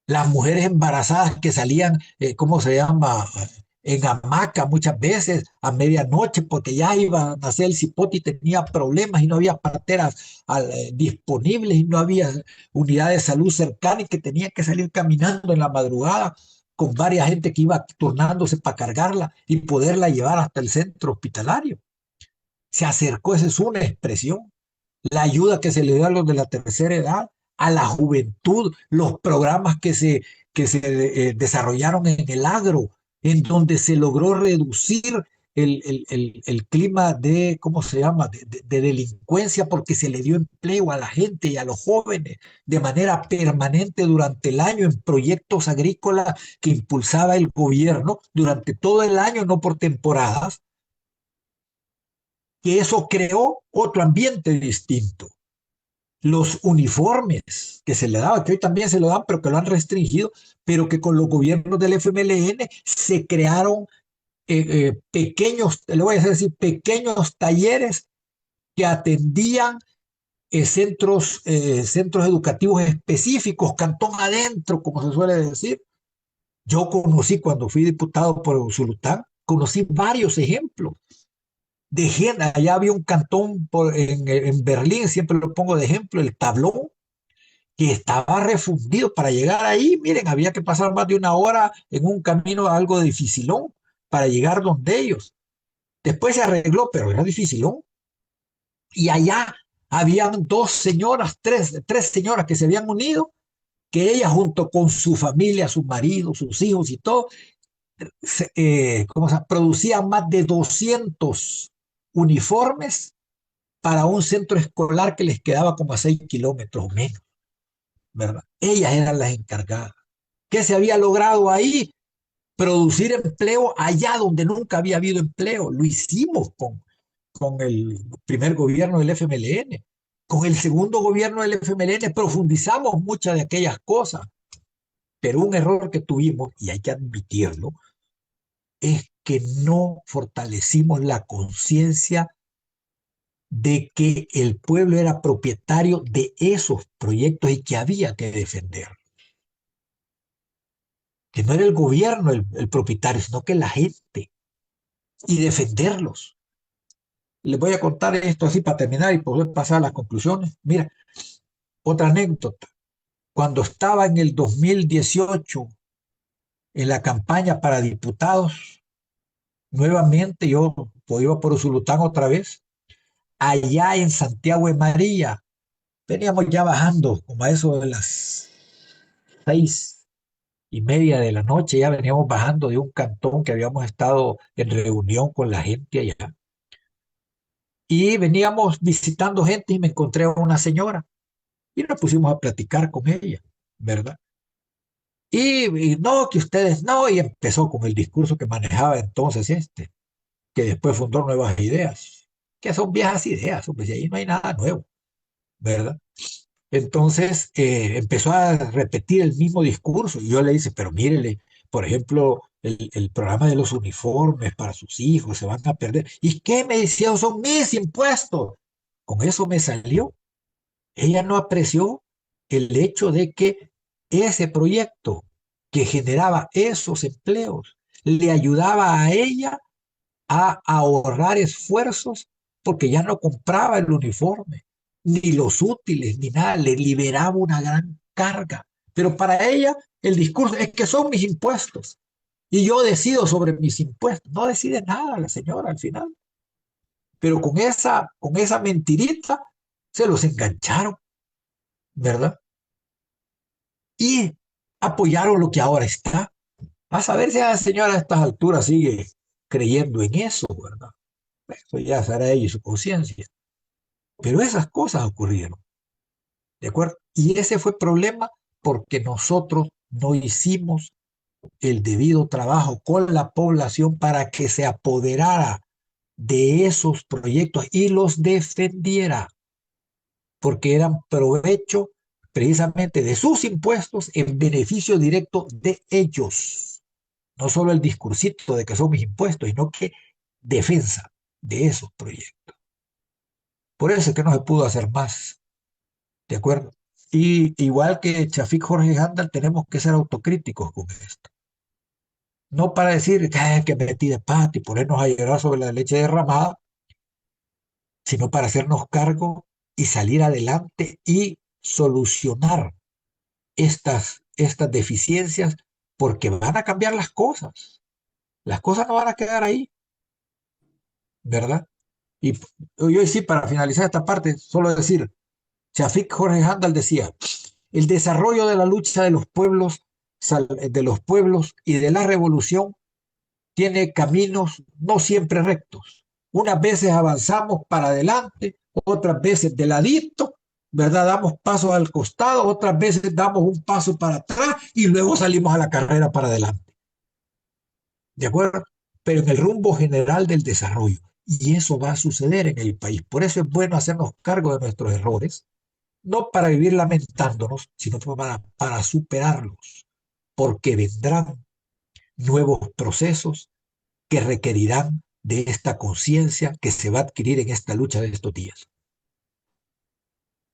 Las mujeres embarazadas que salían, ¿cómo se llama? En hamaca muchas veces a medianoche porque ya iba a nacer el cipote y tenía problemas y no había parteras disponibles y no había unidad de salud cercana y que tenía que salir caminando en la madrugada con varias gente que iba turnándose para cargarla y poderla llevar hasta el centro hospitalario. Se acercó, esa es una expresión. La ayuda que se le dio a los de la tercera edad, a la juventud, los programas que se desarrollaron en el agro, en donde se logró reducir el clima de, ¿cómo se llama?, de delincuencia, porque se le dio empleo a la gente y a los jóvenes de manera permanente durante el año en proyectos agrícolas que impulsaba el gobierno durante todo el año, no por temporadas, que eso creó otro ambiente distinto. Los uniformes que se le daba, que hoy también se lo dan, pero que lo han restringido, pero que con los gobiernos del FMLN se crearon pequeños, le voy a decir, pequeños talleres que atendían centros educativos específicos, cantón adentro, como se suele decir. Yo conocí, cuando fui diputado por Usulután, conocí varios ejemplos de gente. Allá había un cantón en Berlín, siempre lo pongo de ejemplo, el Tablón, que estaba refundido. Para llegar ahí, miren, había que pasar más de una hora en un camino algo dificilón para llegar donde ellos. Después se arregló, pero era dificilón. Y allá habían dos señoras, tres señoras que se habían unido, que ellas junto con su familia, sus maridos, sus hijos y todo, producían más de 200 uniformes para un centro escolar que les quedaba como a 6 kilómetros o menos, ¿verdad? Ellas eran las encargadas. ¿Qué se había logrado ahí? Producir empleo allá donde nunca había habido empleo. Lo hicimos con el primer gobierno del FMLN. Con el segundo gobierno del FMLN profundizamos muchas de aquellas cosas. Pero un error que tuvimos, y hay que admitirlo, es que no fortalecimos la conciencia de que el pueblo era propietario de esos proyectos y que había que defender. Que no era el gobierno el propietario, sino que la gente. Y defenderlos. Les voy a contar esto así para terminar y poder pasar a las conclusiones. Mira, otra anécdota. Cuando estaba en el 2018 en la campaña para diputados, nuevamente yo iba por Usulután otra vez, allá en Santiago de María, veníamos ya bajando, como a eso de las 6:30 de la noche, ya veníamos bajando de un cantón que habíamos estado en reunión con la gente allá. Y veníamos visitando gente y me encontré a una señora y nos pusimos a platicar con ella, ¿verdad? Y no, que ustedes no, y empezó con el discurso que manejaba entonces que después fundó Nuevas Ideas, que son viejas ideas, hombre, y ahí no hay nada nuevo, ¿verdad? Entonces empezó a repetir el mismo discurso y yo le dije, pero mírele, por ejemplo, el programa de los uniformes para sus hijos se van a perder. ¿Y qué me decía? Son mis impuestos. Con eso me salió. Ella no apreció el hecho de que ese proyecto que generaba esos empleos le ayudaba a ella a ahorrar esfuerzos porque ya no compraba el uniforme, ni los útiles, ni nada, le liberaba una gran carga. Pero para ella el discurso es que son mis impuestos y yo decido sobre mis impuestos. No decide nada la señora al final. Pero con esa mentirita se los engancharon, ¿verdad? y apoyaron lo que ahora está. A saber si la señora a estas alturas sigue creyendo en eso, ¿verdad? Eso ya será ella y su conciencia. Pero esas cosas ocurrieron, ¿de acuerdo? Y ese fue el problema porque nosotros no hicimos el debido trabajo con la población para que se apoderara de esos proyectos y los defendiera, porque eran provecho precisamente de sus impuestos en beneficio directo de ellos. No solo el discursito de que son mis impuestos, sino que defensa de esos proyectos. Por eso es que no se pudo hacer más, ¿de acuerdo? Y igual que Chafik Jorge Handal, tenemos que ser autocríticos con esto. No para decir que metí de pata y ponernos a llorar sobre la leche derramada, sino para hacernos cargo y salir adelante y solucionar estas deficiencias, porque van a cambiar las cosas. Las cosas no van a quedar ahí, ¿verdad? Y yo sí, para finalizar esta parte, solo decir, Chafik Jorge Handal decía, el desarrollo de la lucha de los pueblos y de la revolución tiene caminos no siempre rectos. Unas veces avanzamos para adelante, otras veces de ladito, ¿verdad? Damos pasos al costado, otras veces damos un paso para atrás y luego salimos a la carrera para adelante. ¿De acuerdo? Pero en el rumbo general del desarrollo. Y eso va a suceder en el país. Por eso es bueno hacernos cargo de nuestros errores, no para vivir lamentándonos, sino para superarlos, porque vendrán nuevos procesos que requerirán de esta conciencia que se va a adquirir en esta lucha de estos días.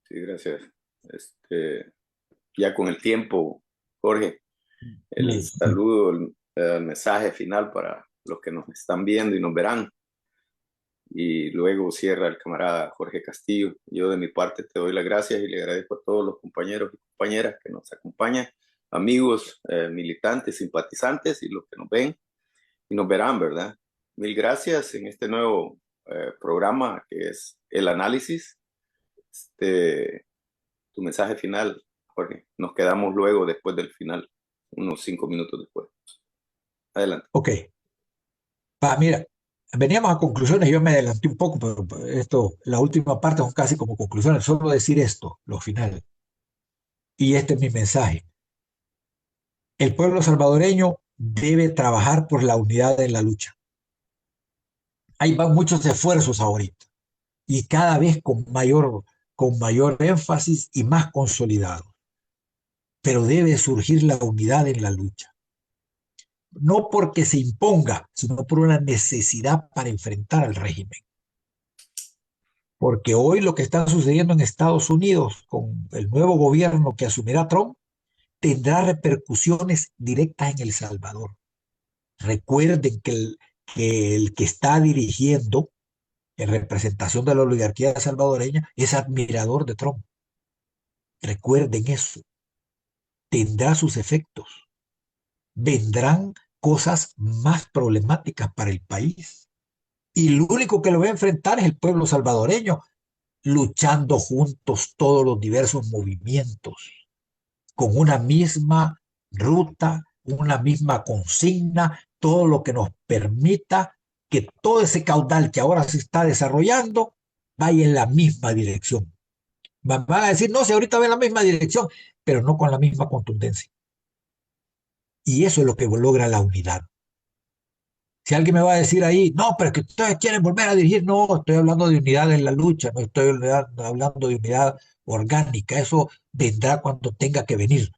Sí, gracias. Ya con el tiempo, Jorge, el saludo, el mensaje final para los que nos están viendo y nos verán. Y luego cierra el camarada Jorge Castillo. Yo de mi parte te doy las gracias y le agradezco a todos los compañeros y compañeras que nos acompañan, amigos, militantes, simpatizantes y los que nos ven y nos verán, ¿verdad? Mil gracias en este nuevo programa que es El Análisis. Tu mensaje final, Jorge. Nos quedamos luego después del final, unos 5 minutos después. Adelante. Ok. Mira, veníamos a conclusiones, yo me adelanté un poco, pero esto, la última parte son casi como conclusiones, solo decir esto, lo final. Y este es mi mensaje. El pueblo salvadoreño debe trabajar por la unidad en la lucha. Hay muchos esfuerzos ahorita y cada vez con mayor énfasis y más consolidado. Pero debe surgir la unidad en la lucha. No porque se imponga, sino por una necesidad para enfrentar al régimen. Porque hoy lo que está sucediendo en Estados Unidos con el nuevo gobierno que asumirá Trump tendrá repercusiones directas en El Salvador. Recuerden que el que está dirigiendo en representación de la oligarquía salvadoreña es admirador de Trump. Recuerden eso. Tendrá sus efectos. Vendrán cosas más problemáticas para el país. Y lo único que lo va a enfrentar es el pueblo salvadoreño, luchando juntos todos los diversos movimientos, con una misma ruta, una misma consigna, todo lo que nos permita que todo ese caudal que ahora se está desarrollando vaya en la misma dirección. Van a decir, no, si ahorita va en la misma dirección, pero no con la misma contundencia. Y eso es lo que logra la unidad. Si alguien me va a decir ahí, no, pero es que ustedes quieren volver a dirigir, no, estoy hablando de unidad en la lucha, no estoy hablando de unidad orgánica, eso vendrá cuando tenga que venir.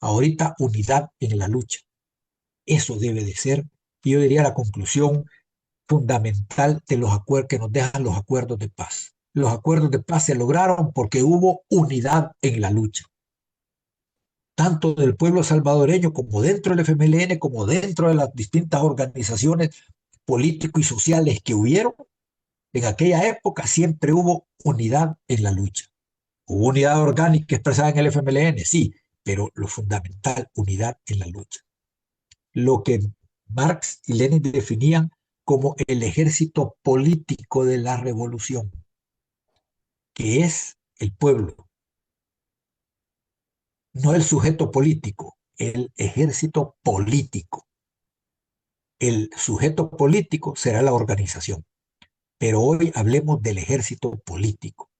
Ahorita unidad en la lucha. Eso debe de ser, y yo diría la conclusión fundamental de los acuerdos que nos dejan los acuerdos de paz. Los acuerdos de paz se lograron porque hubo unidad en la lucha. Tanto del pueblo salvadoreño como dentro del FMLN, como dentro de las distintas organizaciones políticas y sociales que hubieron, en aquella época siempre hubo unidad en la lucha. Hubo unidad orgánica expresada en el FMLN, sí, pero lo fundamental, unidad en la lucha. Lo que Marx y Lenin definían como el ejército político de la revolución, que es el pueblo. no el sujeto político, el ejército político. El sujeto político será la organización, pero hoy hablemos del ejército político.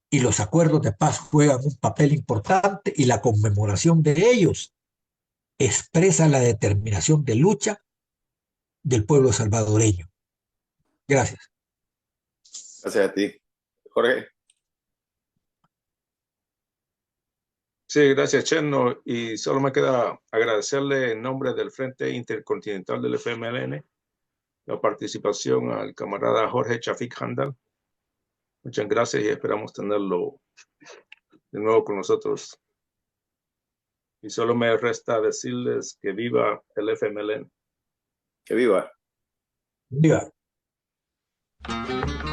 Y los acuerdos de paz juegan un papel importante y la conmemoración de ellos expresa la determinación de lucha del pueblo salvadoreño. Gracias. Gracias a ti. Jorge. Sí, gracias, Cheno. Y solo me queda agradecerle en nombre del Frente Intercontinental del FMLN la participación al camarada Jorge Chafik Handal. Muchas gracias y esperamos tenerlo de nuevo con nosotros. Y solo me resta decirles que viva el FMLN. Que viva. Viva.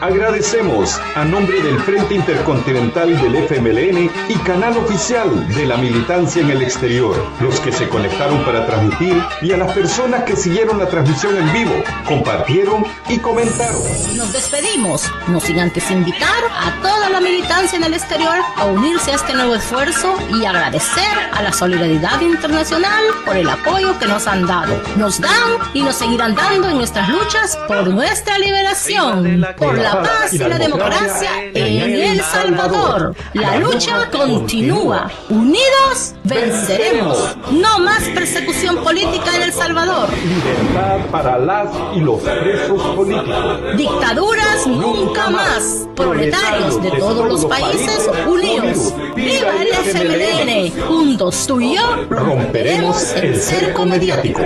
Agradecemos a nombre del Frente Intercontinental del FMLN y canal oficial de la militancia en el exterior, los que se conectaron para transmitir y a las personas que siguieron la transmisión en vivo, compartieron y comentaron. Nos despedimos, no sin antes invitar a toda la militancia en el exterior a unirse a este nuevo esfuerzo y agradecer a la solidaridad internacional por el apoyo que nos han dado. Nos dan y nos seguirán dando en nuestras luchas por nuestra liberación, por la paz y la democracia en El Salvador. La lucha continúa. Unidos venceremos. No más persecución política en El Salvador. Libertad para las y los presos políticos. Dictaduras nunca más. Proletarios de todos los países unidos. ¡Viva el FMLN! Juntos tú y yo Romperemos el cerco mediático.